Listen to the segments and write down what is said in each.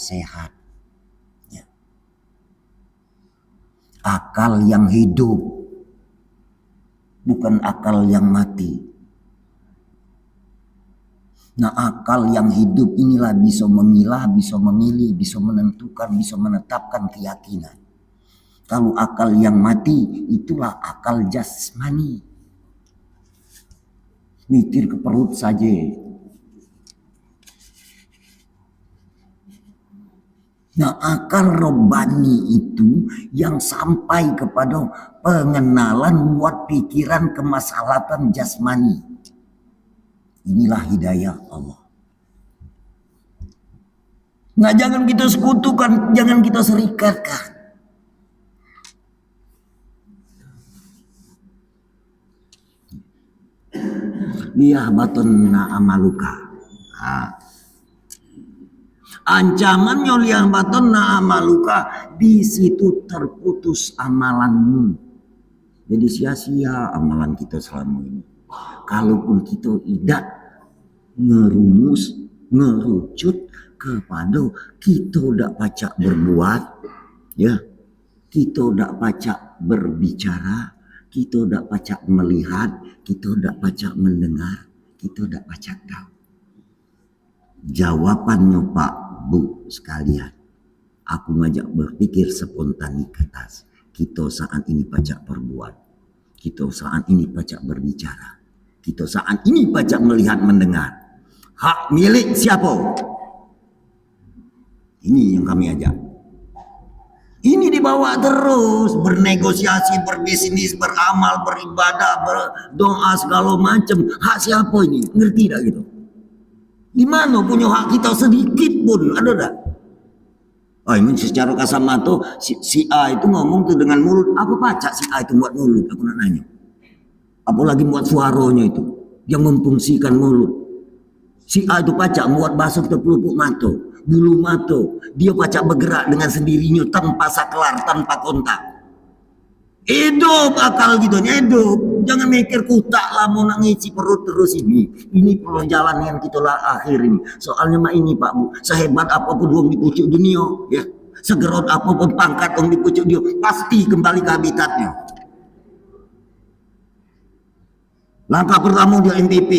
sehat. Ya. Akal yang hidup, bukan akal yang mati. Nah, akal yang hidup inilah bisa memilah, bisa memilih, bisa menentukan, bisa menetapkan keyakinan. Kalau akal yang mati, itulah akal jasmani. Mikir ke perut saja. Nah, akal robbani itu yang sampai kepada pengenalan buat pikiran kemaslahatan jasmani. Inilah hidayah Allah. Nah, jangan kita sekutukan, jangan kita serikatkan. Liyah batun na amaluka. Ancamannya liyah batun na amaluka, di situ terputus amalanmu. Jadi sia-sia amalan kita selama ini. Kalaupun kita tidak ngerumus, ngerucut kepada kita tidak pacak berbuat, ya, kita tidak pacak berbicara, kita tidak pacak melihat, kita tidak pacak mendengar, kita tidak pacak tahu. Jawabannya Pak Bu sekalian, aku ngajak berpikir spontanitas. Kita saat ini pacak berbuat, kita saat ini pacak berbicara, kita saat ini pacak melihat mendengar. Hak milik siapa? Ini yang kami ajak. Ini dibawa terus, bernegosiasi, berbisnis, beramal, beribadah, berdoa segala macam. Hak siapa ini? Ngerti tak gitu? Di mana punya hak kita sedikit pun ada tak? Oh, ini secara kasar mata si A itu ngomong tuh dengan mulut. Apa pacak si A itu buat mulut? Aku nak nanya. Apalagi buat suaranya itu yang memfungsikan mulut. Si A itu pacak buat bahasa kita pelupuk mata, bulu mata. Dia pacak bergerak dengan sendirinya tanpa saklar, tanpa kontak. Hidup akal gitu, hidup. Jangan mikir kutak lah mau nak ngisi perut terus ini. Ini perjalanan yang kita lah akhir ini. Soalnya mak ini Pak Bu, sehebat apapun orang di pucuk dunia, ya, segerot apapun pangkat orang di pucuk dunia, pasti kembali ke habitatnya. Langkah pertama dia MPP,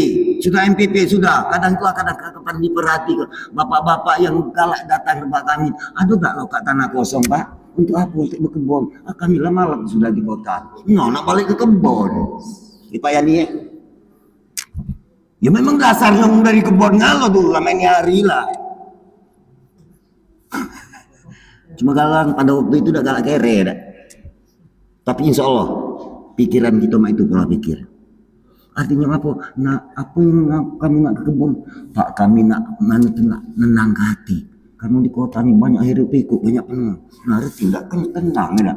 sudah MPP sudah. Kadang-kadang diperhati bapak-bapak yang galak datang ke kami. Aduh tak lo kat tanah kosong Pak. Untuk apa? Untuk berkebun. Kami lah malam sudah di kota. No, nak balik ke kebun. Dipayani ya. Ya memang dasarnya dari kebun ngalo dulu lama ini hari lah. Cuma galang pada waktu itu udah galak kere dah. Tapi insya Allah pikiran kita mah itu pola pikir. Artinya apa? Nah, apa yang kami nak ke kebun? Pak, kami nak nenang hati. Karena di kota ini banyak hiruk pikuk, banyak penuh. Nah, tidak tenang ya.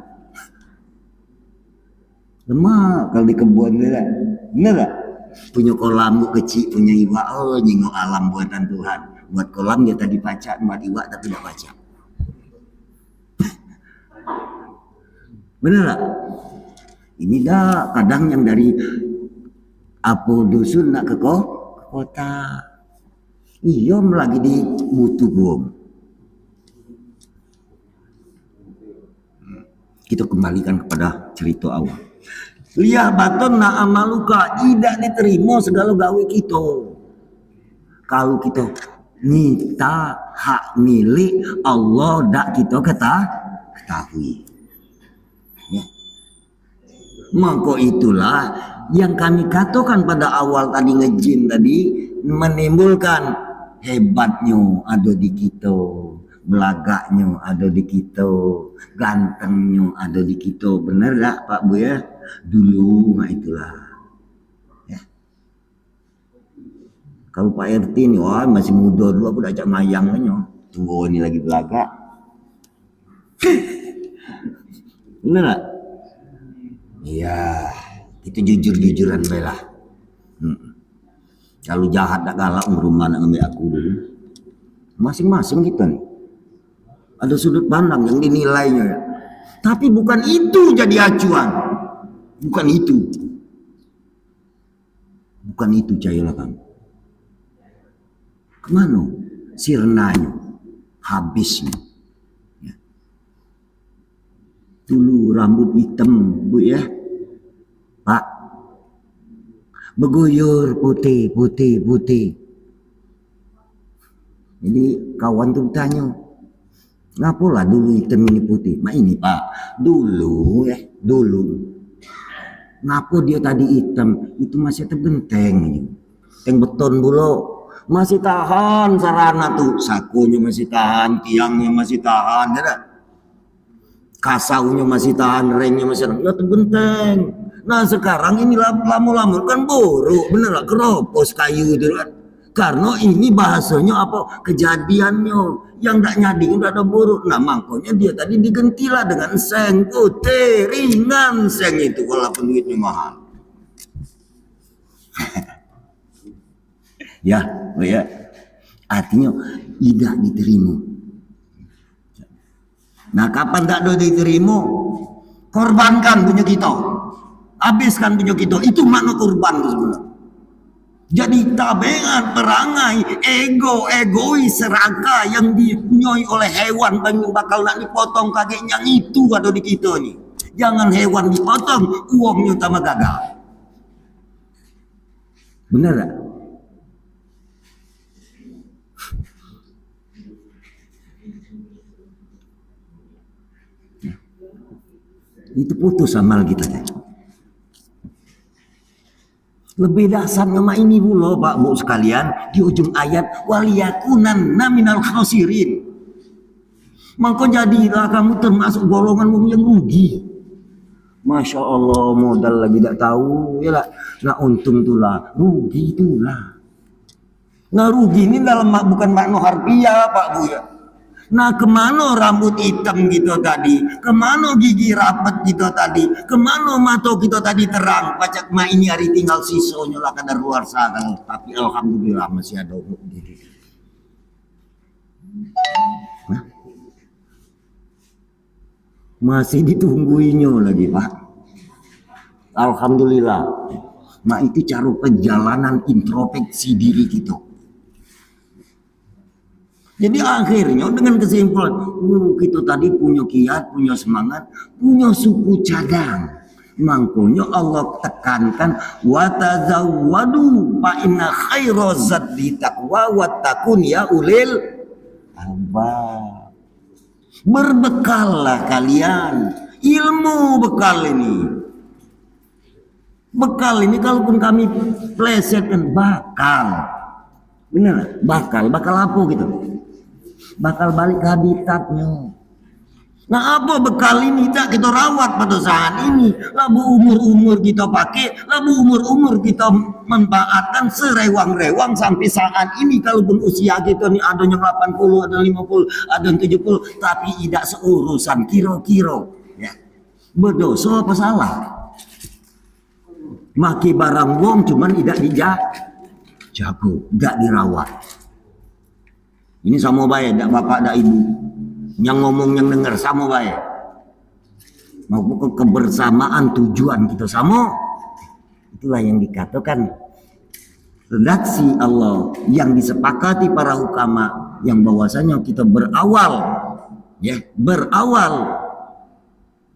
Lemah kalau di kebun ya. Benar tak? Punya kolam kecil, punya iwak. Oh, nyingok alam buatan Tuhan. Buat kolam dia tadi pacak, buat iwak tapi tidak pacak. Benar tak? Ini dah kadang yang dari apa dusun nak ke kota. Iya lagi di butuh buang. Kita kembalikan kepada cerita awal. Liyah baton na amaluka, tidak diterima segala gawe kita. Kalau kita minta hak milik Allah, dak kita ketahui. Ya. Maka itulah yang kami katakan pada awal tadi ngejin tadi, menimbulkan hebatnya ada di kita, belagaknya ada di kita, gantengnya ada di kita. Benar tak Pak Bu ya? Dulu nah itulah ya. Kalau Pak RT ini wah masih muda dulu, aku udah ajak mayang kan. Tunggu ini lagi belagak. Benar tak? Iya, itu jujur-jujuran bela. Kalau jahat tak galak rumah nak ngambil aku dulu. Masing-masing kita nih ada sudut pandang yang dinilainya ya. Tapi bukan itu jadi acuan. Bukan itu. Bukan itu cayolah kamu. Kemana sirnanya? habis. Ya. Dulu rambut hitam, Bu ya, Pak, beguyur putih. Jadi kawan tuh tanya, ngapalah dulu hitam ini putih? Mak ini Pak, dulu, ngapa dia tadi hitam? Itu masih terbenteng, yang beton dulu. Masih tahan sarana tuh, sakunya masih tahan, tiangnya masih tahan, ya tak? Kasaunya masih tahan, remnya masih tahan, nggak terbenteng. Nah sekarang ini lama-lama kan buruk, bener lah, keropos kayu itu kan. Karena ini bahasanya apa? Kejadiannya yang nggak nyading udah ada buruk. Nah makanya dia tadi digentilah dengan seng putih, ringan seng itu walaupun duitnya mahal. Ya, oh ya. Artinya tidak diterima. Nah, kapan tak do diterima? Korbankan punya kita. Habiskan punya kita. Itu makna korban itu sebenarnya. Jadi tabiat perangai egois seraka yang dipunyai oleh hewan bakal nak dipotong kakinya itu ada di kita ni. Jangan hewan dipotong, uangnya utama gagal. Benar tak? Itu putus amal kita. Lebih dasarnya mah ini pula Pak Bu sekalian, di ujung ayat waliyakunanna minal khasirin. Maka jadilah kamu termasuk golongan yang rugi. Masya Allah, modal lagi tidak tahu ya lah. Nah untung itulah, rugi itulah. Nah rugi ini dalam bukan makna harfiah Pak Bu ya. Nah kemana rambut hitam gitu tadi, kemana gigi rapat gitu tadi, kemana mata kita tadi terang, pacak ma ini hari tinggal sisonya lah kadar luar sana, tapi alhamdulillah masih ada diri. Nah, masih ditungguinya lagi Pak. Alhamdulillah. Nah itu cara perjalanan introspeksi diri kita. Jadi akhirnya dengan kesimpulan, kita tadi punya kiat, punya semangat, punya suku cadang. Makanya Allah tekankan watazawwadu fa inna khaira zaddi taqwa wattaqun ya ulil albab. Berbekallah kalian ilmu bekal ini. Bekal ini kalaupun kami plesetkan bakal. Benar, bakal apa gitu? Bakal balik ke habitatnya. Nah apa bekal ini tak kita rawat pada saat ini, labu umur kita pakai, labu umur kita manfaatkan serewang-rewang sampai saat ini. Kalaupun usia kita ni ada yang 80, ada 50, ada yang 70, tapi tidak seurusan kira-kira ya. Berdosa apa salah? Maki barang wong cuman tidak dijago, tidak dirawat. Ini sama baik, tak bapak, tak ibu. Yang ngomong, yang dengar sama baik. Mau kebersamaan tujuan kita sama. Itulah yang dikatakan redaksi Allah yang disepakati para hukama yang bahwasanya kita berawal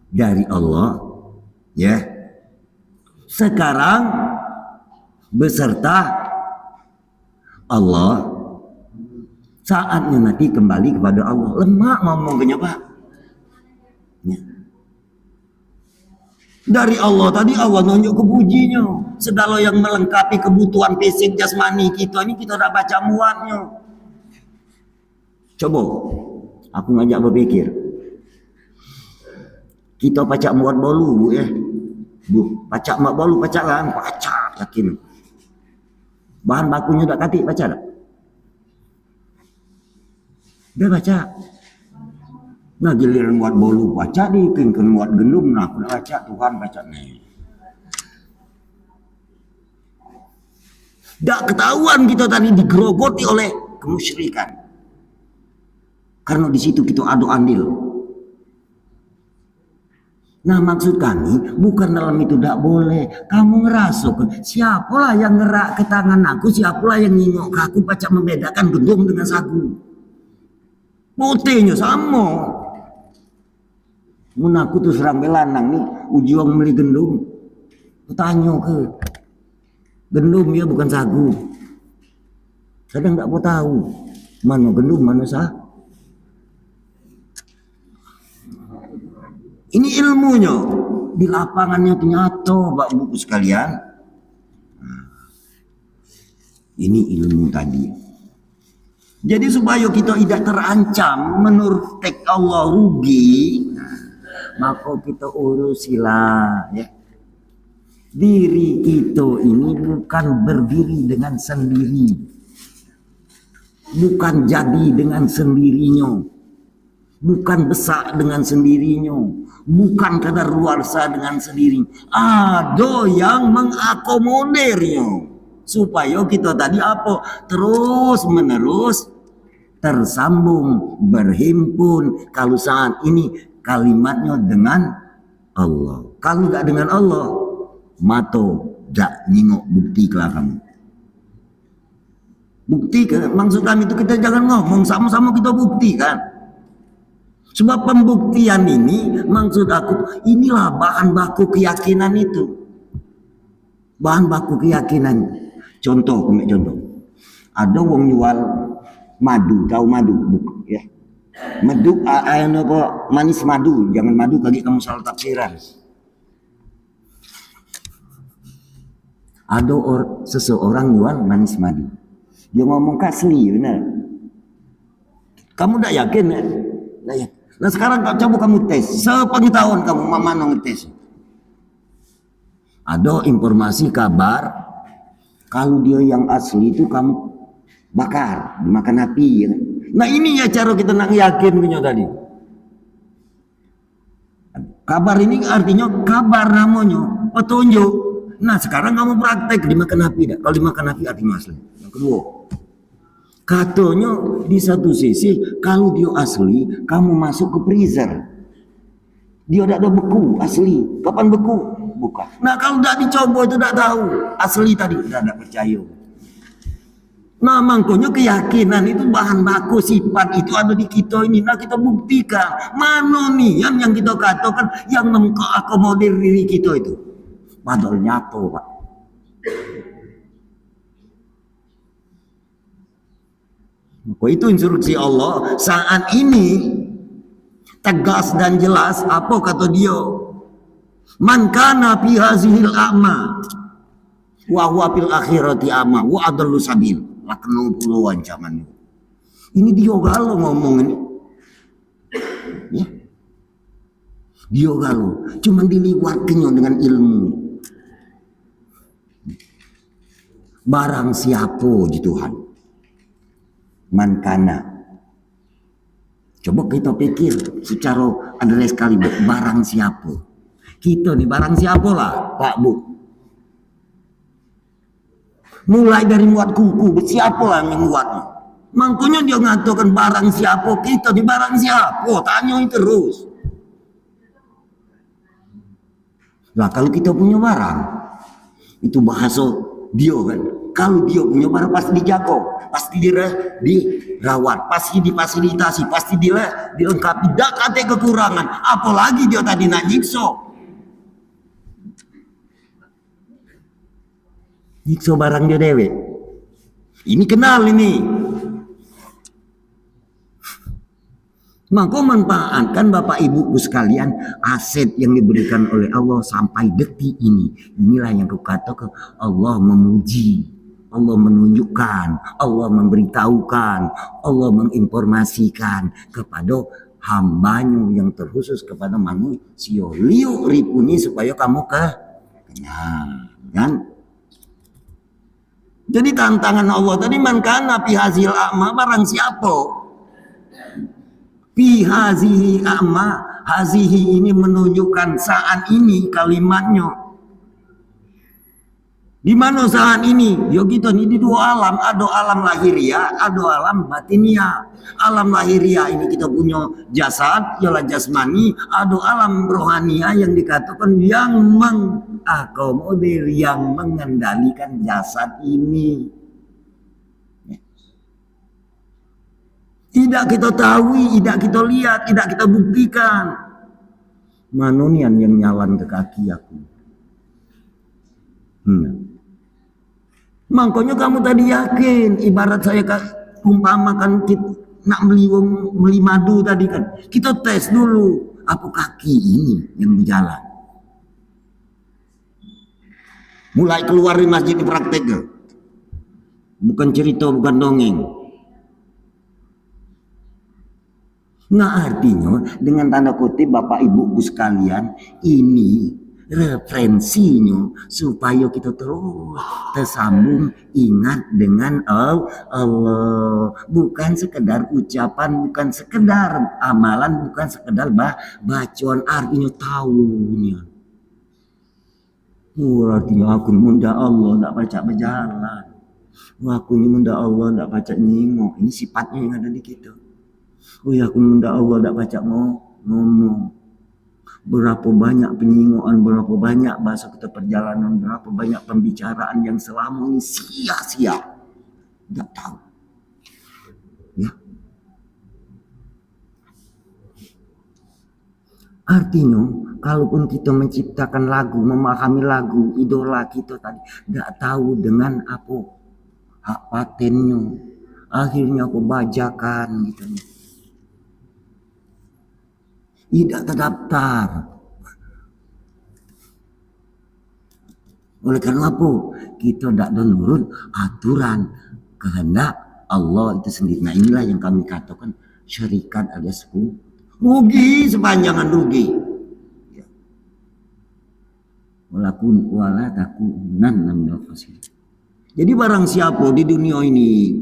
dari Allah ya. Sekarang beserta Allah. Saatnya nanti kembali kepada Allah. Lemak ngomongnya Pak. Ya. Dari Allah tadi Allah nunjuk kepujinya. Segala yang melengkapi kebutuhan fisik jasmani kita ini kita udah baca muatnya. Coba aku ngajak berpikir. Kita pacak muat bolu Bu ya. Bu, pacak mak bolu pacak kan? Pacak yakin. Bahan bakunya tak katik pacak tak? Dia baca. Nah giliran buat bolu baca dikin buat gendum, nah aku baca Tuhan baca nih. Tak ketahuan kita tadi digerogoti oleh kemusyrikan. Karena di situ kita adu andil. Nah maksud kami bukan dalam itu tidak boleh. Kamu ngerasuk. Siapalah yang ngerak ke tangan aku, siapalah yang ngingok ke aku, baca membedakan gendum dengan sagu. Putihnya sama. Mun aku tuh serang belanang nih, ujian beli gendum. Tanya ke gendum ya bukan sagu. Kadang nggak mau tahu mana gendum mana sah. Ini ilmunya di lapangannya ternyata, Bapak Ibu sekalian. Ini ilmu tadi. Jadi supaya kita tidak terancam menurut tek Allah rugi, maka kita urusilah ya. Diri kita ini bukan berdiri dengan sendiri, bukan jadi dengan sendirinya, bukan besar dengan sendirinya, bukan kadaluarsa dengan sendiri. Ada yang mengakomodirnya supaya kita tadi apa terus menerus tersambung, berhimpun. Kalau saat ini kalimatnya dengan Allah, kalau tidak dengan Allah, mato jak nyingok bukti ke kamu. Bukti kan? Maksud kami itu kita jangan ngomong, sama-sama kita buktikan. Sebab pembuktian ini, maksud aku, inilah bahan baku keyakinan itu. Bahan baku keyakinan. Contoh, ada wong jual madu, tahu madu, ya. Madu, apa manis madu, jangan madu bagi kamu salah tafsiran. Ada seseorang jual manis madu, dia ngomong asli, benar. Kamu tidak yakin ya? Nah, ya. Nah sekarang coba kamu tes, sepengetahuan kamu mama ngetes. Ada informasi kabar. Kalau dia yang asli itu kamu bakar, dimakan api. Ya. Nah ini ya cara kita nak yakin punya tadi. Kabar ini artinya kabar namanya, petunjuk. Nah sekarang kamu praktek dimakan api dah. Kalau dimakan api artinya asli. Yang kedua, katanya di satu sisi kalau dia asli, kamu masuk ke freezer. Dia tidak ada beku asli. Kapan beku? Bukan. Nah kalau tidak dicoba itu tidak tahu asli tadi, tidak percaya. Nah makanya keyakinan itu bahan baku sifat itu ada di kita ini. Nah kita buktikan mana nih yang kita katakan yang mengakomodir diri kita itu. Padahal nyata Pak. Maka itu instruksi Allah saat ini tegas dan jelas. Apa kata dia? Man kana fi hazihil a'ma wa huwa fil akhirati a'ma wa adallu sabil. Lakno puluh ancaman. Ini dia galau ngomong ini. Ya. Dia galau, cuman diliwatinya dengan ilmu. Barang siapa di Tuhan. Man kana. Coba kita pikir secara adres kalimat barang siapa. Kita nih barang siapa lah Pak Bu. Mulai dari muat kuku, siapa lah yang muatnya. Makanya dia ngatakan barang siapa, kita nih barang siapa. Tanya terus. Nah kalau kita punya barang, itu bahasa dia kan. Kalau dia punya barang pasti dijaga, pasti dirawat, pasti difasilitasi, pasti dilengkapi. Tidak ada kekurangan. Apalagi dia tadi nak nyiksa. Nyiksa barang dia dewe. Ini kenal ini. Maka manfaatkan Bapak Ibu sekalian aset yang diberikan oleh Allah sampai detik ini. Inilah yang kukatakan Allah memuji, Allah menunjukkan, Allah memberitahukan, Allah menginformasikan kepada hambanya yang terkhusus kepada manusia. Liu ripuni supaya kamu kenyang, kan? Jadi tantangan Allah tadi man kana fi hazil a'ma barang siapa fi hazihi a'ma, hazihi ini menunjukkan saat ini kalimatnya. Di mana saat ini? Ya kita ini di dua alam, ada alam lahiriah, ada alam batiniah. Alam lahiriah ini kita punya jasad, ialah jasmani, ada alam rohaniah yang dikatakan yang mengakomodir, yang mengendalikan jasad ini. Tidak kita tahu, tidak kita lihat, tidak kita buktikan. Manonian yang nyalan ke kaki aku. Makanya kamu tadi yakin, ibarat saya umpamakan kita nak beli madu tadi kan. Kita tes dulu, apa kaki ini yang berjalan. Mulai keluar di masjid di praktek. Bukan cerita, bukan dongeng. Nah artinya dengan tanda kutip Bapak Ibu sekalian, ini referensinya supaya kita terus tersambung ingat dengan Allah, bukan sekedar ucapan, bukan sekedar amalan, bukan sekedar bacaan, artinya tahunya. Artinya aku munda Allah tidak baca berjalan, aku ini munda Allah tidak baca nyingok. Ini sifatnya yang ada di kita. Ya aku munda Allah tidak baca ngomong. Berapa banyak penyingoan, berapa banyak bahasa kita perjalanan, berapa banyak pembicaraan yang selama ini sia-sia. Tidak tahu. Ya. Artinya, kalaupun kita menciptakan lagu, memahami lagu, idola kita tadi, tidak tahu dengan apa hak patennya. Akhirnya aku bajakan gitu. Tidak terdaftar. Oleh karena apa? Kita tidak menurut aturan kehendak Allah itu sendiri. Nah inilah yang kami katakan syarikat alias rugi sepanjangan rugi. Wala takunan minal khasirin. Jadi barang siapa di dunia ini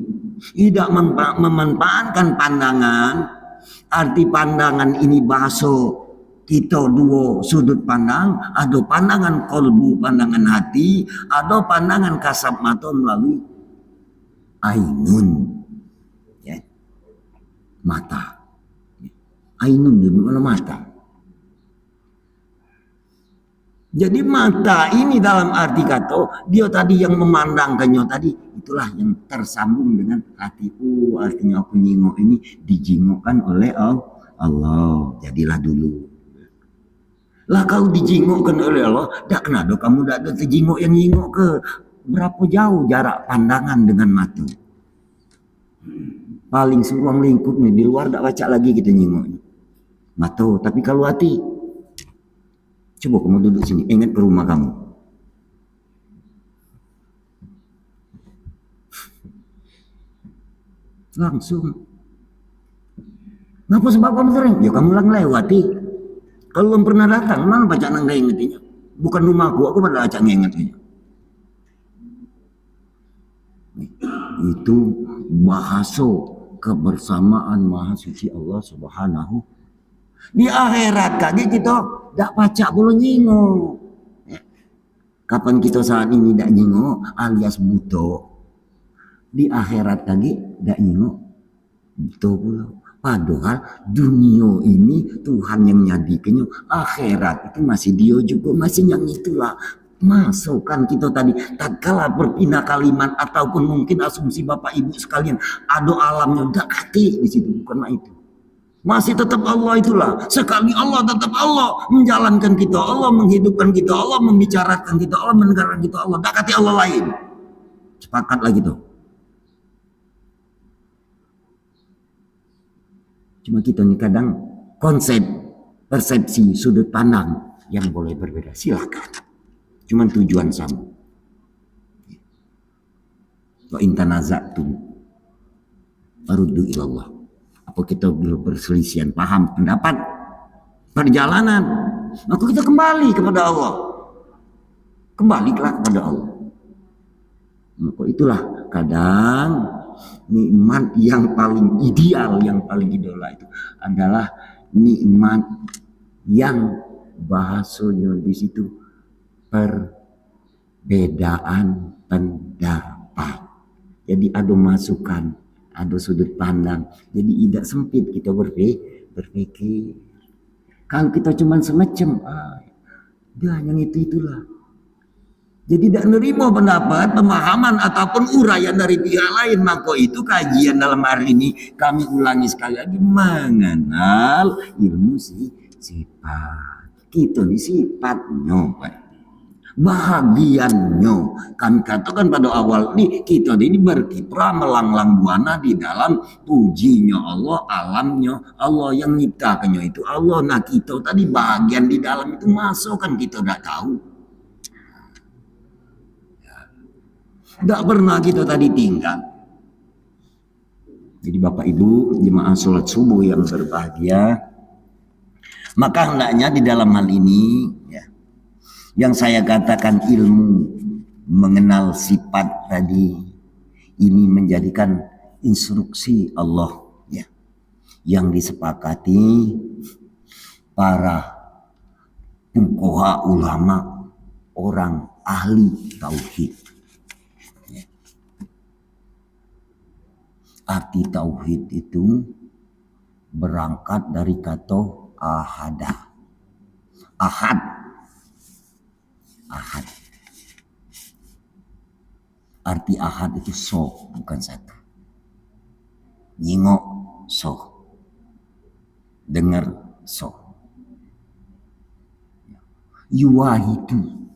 tidak memanfaatkan pandangan, arti pandangan ini bahasa kita dua sudut pandang, ada pandangan kolbu, pandangan hati, ada pandangan kasat mata melalui ainun, ya, mata. Ainun di mana mata. Jadi mata ini dalam arti kata dia tadi yang memandangkannya tadi itulah yang tersambung dengan hati. Artinya aku nyingok ini dijingokkan oleh Allah. Jadilah dulu. Lah kau dijingokkan oleh Allah, tak kenapa kamu tak ada terjingok yang nyingok ke berapa jauh jarak pandangan dengan mata. Paling seruang lingkup nih di luar tak baca lagi kita nyingoknya. Mata, tapi kalau hati, coba kamu duduk sini, ingat ke rumah kamu. Langsung. Kenapa sebab kamu sering? Ya kamu lang lewati. Kalau belum pernah datang, mana baca nangga ingetinya? Bukan rumahku, aku pada baca ingetinya. Itu bahasa kebersamaan Maha Suci Allah Subhanahu. Di akhirat kali kita tak baca boleh nyingok. Kapan kita saat ini tak nyingok alias buta. Di akhirat lagi tak nyingok buta pula. Padahal dunia ini Tuhan yang nyadikannya, akhirat itu masih dia juga, masih yang itulah. Masukkan kita tadi, tatkala berpindah kalimat ataupun mungkin asumsi Bapak Ibu sekalian, ada alamnya, udah kati di situ, bukan itu. Masih tetap Allah itulah. Sekali Allah tetap Allah menjalankan kita, Allah menghidupkan kita, Allah membicarakan kita, Allah mendengarkan kita, Allah. Tak kati Allah lain. Sepakatlah gitu. Cuma kita nih kadang konsep, persepsi, sudut pandang yang boleh berbeda. Silakan. Cuman tujuan sama. Wa in tanaza'tum faruddu ilallah. Apa kita berselisihan paham, pendapat, perjalanan, maka kita kembali kepada Allah. Kembalilah kepada Allah. Maka itulah kadang nikmat yang paling ideal, yang paling idola itu adalah nikmat yang bahasanya di situ perbedaan pendapat. Jadi ada masukan, ada sudut pandang. Jadi tidak sempit kita berpikir. Kalau kita cuma semacam, dia hanya itulah. Jadi tidak menerima pendapat, pemahaman ataupun uraian dari pihak lain. Maka itu kajian dalam hari ini kami ulangi sekali lagi, mengenal ilmu sifat. Kita di sifatnya, Pak. Bahagiannya kami katakan pada awal ini, kita ini berkiprah melanglang buana di dalam pujinya Allah, alamnya Allah yang nyiptakannya itu Allah. Nah kita tadi bahagian di dalam itu masuk kan kita tidak tahu. Tidak pernah kita tadi tinggal. Jadi Bapak Ibu jemaah sholat subuh yang berbahagia, maka hendaknya di dalam hal ini ya, yang saya katakan ilmu mengenal sifat tadi ini menjadikan instruksi Allah ya, yang disepakati para fuqaha ulama, orang ahli tauhid. Ya. Arti tauhid itu berangkat dari kata ahada. Ahad. Arti ahad itu so, bukan satu. Nyingok so, dengar so. Yuwahidu,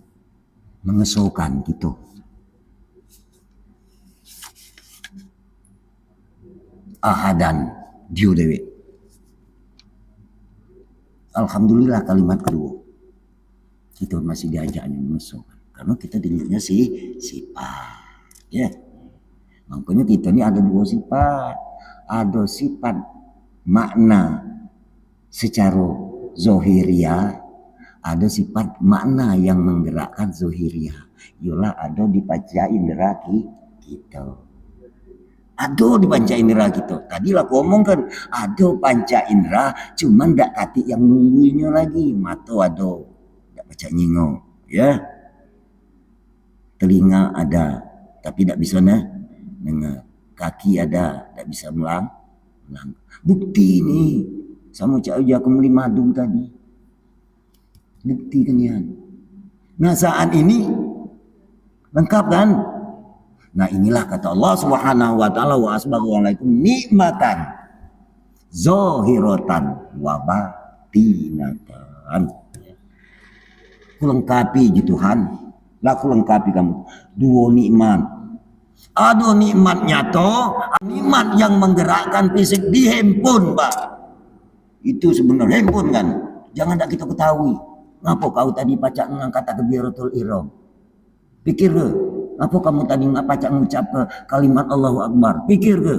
mengesahkan gitu. Ahadan, dia dewe. Alhamdulillah kalimat kedua. Kita masih diajaknya mengesahkan. Karena kita dilihatnya sifat. Ya, makanya kita ini ada dua sifat. Ada sifat makna secara zohiriyah, ada sifat makna yang menggerakkan zohiriyah. Yolah ada di panca indera kita. Ada di panca indera kita. Tadi lah aku ngomong kan, ada panca indera, cuman ndak kati yang nungguinnya lagi. Mata ada, ndak baca nyingo, ya. Telinga ada, tapi tidak bisa dengar. Kaki ada, tidak bisa melang. Bukti ini sama Cak Uja kemuli madu tadi. Bukti kan ya. Nah saat ini lengkap kan? Nah inilah kata Allah Subhanahu wa taala, wa asbaghu alaikum nikmatan zahiratan wa batinatan. Kulengkapi gitu Tuhan. Laku lengkapi kamu dua nikmat. Ada nikmat nyata, nikmat yang menggerakkan fisik di handphone, Pak. Itu sebenarnya handphone kan. Jangan tak kita ketahui. Ngapa kau tadi pacak ngangkat takbiratul ihram? Pikir ke? Ngapa kamu tadi pacak ngucap ke kalimat Allahu Akbar? Pikir ke?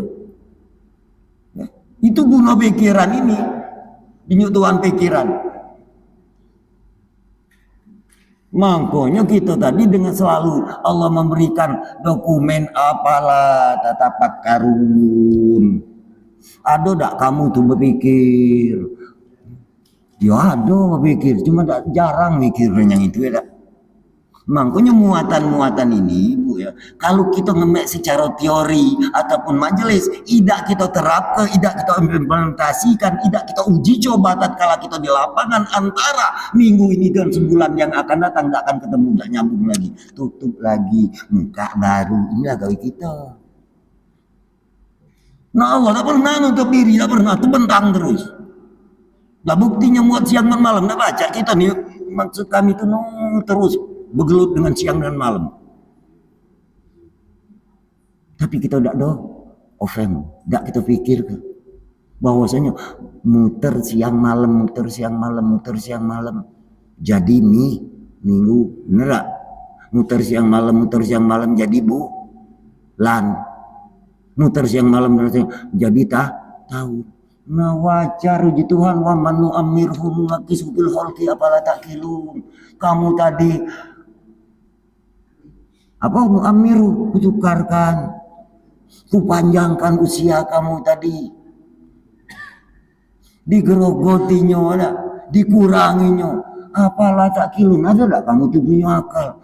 Ya. Itu guna pikiran ini. Dinyutuan pikiran. Makanya kita tadi dengan selalu Allah memberikan dokumen apalah tatapak karun. Ada tak kamu tuh berpikir? Ya ada berpikir, cuma tak jarang mikirin yang itu ya. Makanya muatan-muatan ini Bu ya, kalau kita ngemek secara teori ataupun majelis, tidak kita terapkan, tidak kita implementasikan, tidak kita uji coba tatkala kita di lapangan antara minggu ini dan sebulan yang akan datang, tidak akan ketemu, tidak nyambung lagi, tutup lagi, muka baru, inilah gawe kita. Nah Allah tak pernah nutup diri, tak pernah, itu bentang terus. Lah buktinya muat siang dan malam, tak baca kita nih, maksud kami itu terus bergelut dengan siang dan malam. Tapi kita tidak ada offend, tidak kita pikir bahwasanya muter siang malam, muter siang malam, muter siang malam. Jadi minggu nerak. Muter siang malam jadi bulan. Muter siang malam jadi tahu. Nah wajar uji Tuhan, wa manu amirhum nakisubil khalqi apala takilun. Kamu tadi apa mu'amiru, kutukarkan, kupanjangkan usia kamu tadi, digerogotinya ada, dikuranginya, apalah tak kilun, ada tak kamu tuh punya akal?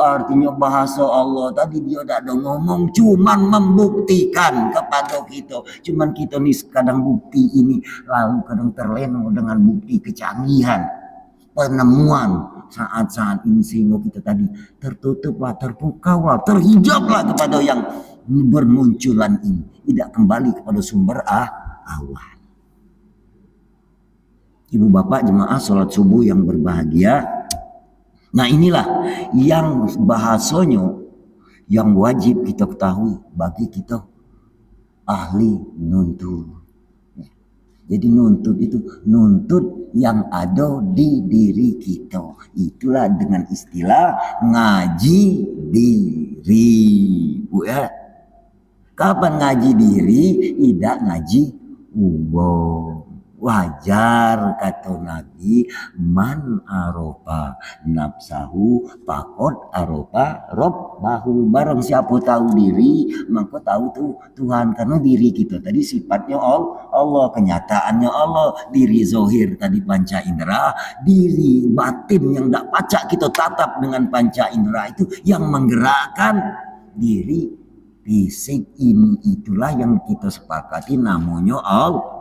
Artinya bahasa Allah tadi dia tak ada ngomong, cuman membuktikan kepada kita, cuman kita nih kadang bukti ini lalu kadang terlena dengan bukti kecanggihan. penemuan saat-saat ini sehingga kita tadi tertutuplah, terpukaulah, terhijablah kepada yang bermunculan ini, tidak kembali kepada sumber awal. Ibu bapak jemaah sholat subuh yang berbahagia, nah inilah yang bahasanya yang wajib kita ketahui bagi kita ahli nuntut. Jadi nuntut itu nuntut yang ada di diri kita. Itulah dengan istilah ngaji diri. Bu ya. Kapan ngaji diri? Tidak ngaji umum. Wajar kata Nabi, man aropa nafsahu pakot aropa robbahu. Barang siapa tahu diri, maka tahu tuh Tuhan. Karena diri kita tadi sifatnya Allah, kenyataannya Allah. Diri zohir tadi panca indera, diri batin yang tidak pacak kita tatap dengan panca indera itu yang menggerakkan diri fisik ini. Itulah yang kita sepakati namanya Allah.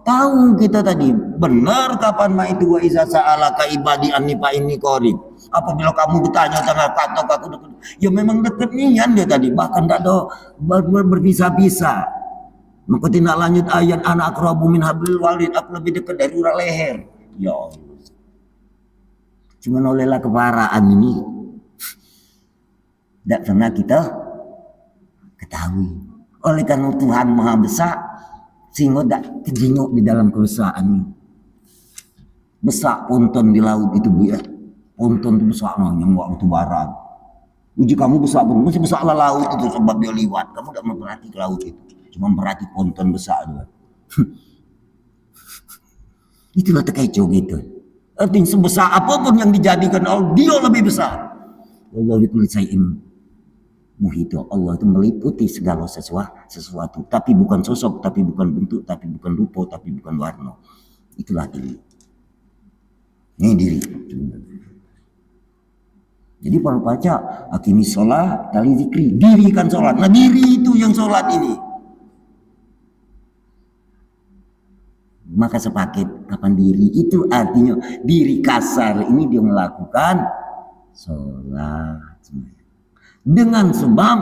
Tahu kita tadi benar kapan ma itu wa iza sa'alaka ibadi anni fa inni qarib. Apabila kamu bertanya tentang kata aku, ya memang dekat nian dia tadi, bahkan tidak ada berpisah-pisah. Maka tindak lanjut ayat anak akrabu min hablil walid, aku lebih dekat dari urat leher. Ya Allah. Cuma olehlah keparaan ini tidak pernah kita ketahui. Oleh karena Tuhan Maha Besar, sehingga tak kejenguk di dalam kebesaran. Besar ponton di laut itu bu ya. Ponton itu besar yang waktu barat. Uji kamu besar pun masih besar lah laut itu sebab dia liwat. Kamu tidak memperhati ke laut itu. Cuma memperhati ponton besar juga. Itulah terkecoh gitu. Artinya sebesar apapun yang dijadikan Allah, dia lebih besar. Allah dikulit sayin. Muhito, Allah itu meliputi segala sesuatu, tapi bukan sosok, tapi bukan bentuk, tapi bukan rupa, tapi bukan warna. Itulah diri. Ini diri. Jadi para baca akimi sholat, tali zikri, dirikan sholat. Nah diri itu yang sholat ini. Maka sepaket kapan diri itu artinya diri kasar ini dia melakukan sholat. Dengan sebab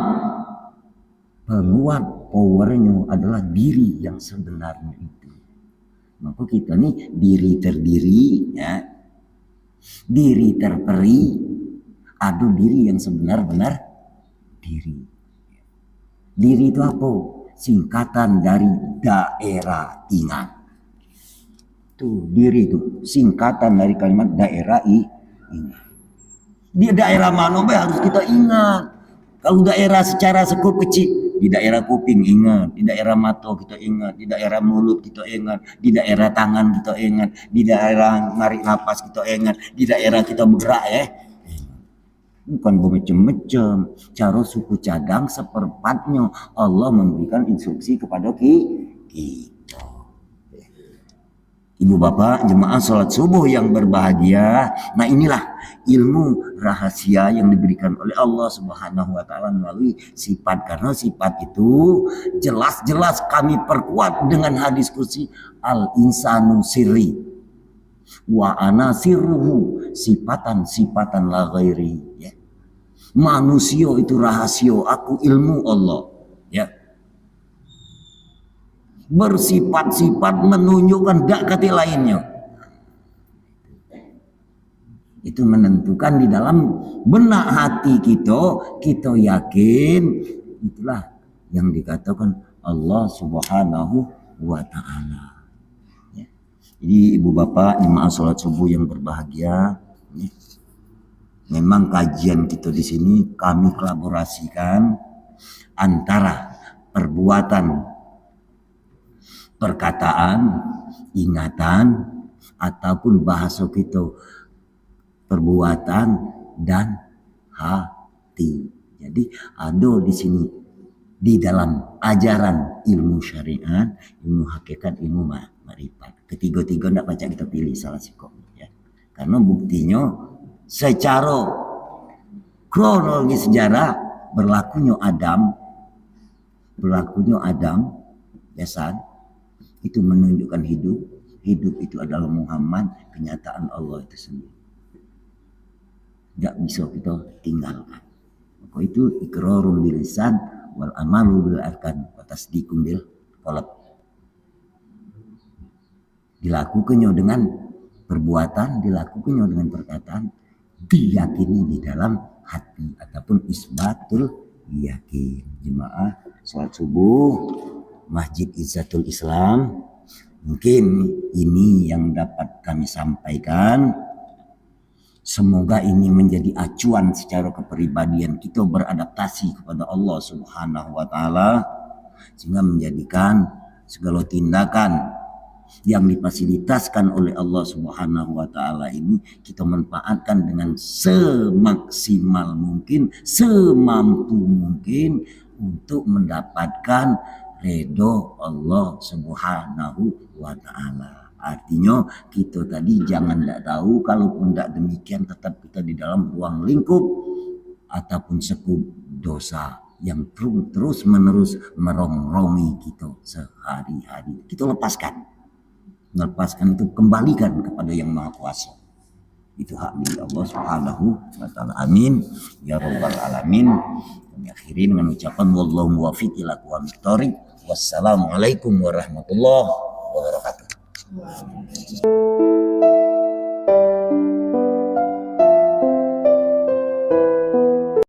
penguat powernya adalah diri yang sebenarnya itu. Maka kita nih diri terdiri, ya, diri terperi, ada diri yang sebenar-benar diri. Diri itu apa? Singkatan dari daerah ingat. Tuh diri itu singkatan dari kalimat daerah ingat. Di daerah mana harus kita ingat. Kalau daerah secara sekup kecil, di daerah kuping ingat, di daerah mata kita ingat, di daerah mulut kita ingat, di daerah tangan kita ingat, di daerah narik napas kita ingat, di daerah kita bergerak ya. Bukan macam-macam. Cara suku cadang seperempatnya Allah memberikan instruksi kepada kita. Ibu bapak jemaah sholat subuh yang berbahagia. Nah inilah ilmu rahasia yang diberikan oleh Allah Subhanahu wa taala melalui sifat, karena sifat itu jelas-jelas kami perkuat dengan hadis kursi al insanu sirri wa ana sirruhu, sifatan la ghairi ya. Manusia itu rahasia, aku ilmu Allah ya. Bersifat-sifat menunjukkan dak kati lainnya. Itu menentukan di dalam benak hati kita yakin itulah yang dikatakan Allah Subhanahu wa taala. Ya. Jadi ibu bapak jemaah salat subuh yang berbahagia, ya. Memang kajian kita di sini kami kolaborasikan antara perbuatan, perkataan, ingatan, ataupun bahasa kita perbuatan dan hati. Jadi ada di sini di dalam ajaran ilmu syariat, ilmu hakikat, ilmu ma'rifat. Ketiga-tiga tidak baca kita pilih salah sikap ya. Karena buktinya secara kronologi sejarah berlakunya Adam biasa itu menunjukkan hidup itu adalah Muhammad, kenyataan Allah itu sendiri. Gak bisa kita tinggalkan. Maka itu iqrarun bil lisan wal amalu bil arkan wa tasdiqun bil qalb. Dilakukannya dengan perbuatan, dilakukannya dengan perkataan, diyakini di dalam hati ataupun isbatul yakin. Jemaah salat subuh Masjid Izzatul Islam, mungkin ini yang dapat kami sampaikan. Semoga ini menjadi acuan secara kepribadian kita beradaptasi kepada Allah Subhanahu wa taala, sehingga menjadikan segala tindakan yang difasilitasikan oleh Allah Subhanahu wa taala ini kita manfaatkan dengan semaksimal mungkin, semampu mungkin untuk mendapatkan ridho Allah Subhanahu wa taala. Artinya kita tadi jangan tidak tahu, kalaupun tidak demikian tetap kita di dalam ruang lingkup ataupun sekup dosa yang terus menerus merongrong kita sehari-hari. Kita lepaskan itu, kembalikan kepada yang Maha Kuasa. Itu hak milik Allah Subhanahu wa taala. Amin ya rabbal alamin. Kami akhiri dengan ucapan wallahu muwaffiq ila aqwamit thoriq. Wassalamualaikum warahmatullahi wabarakatuh.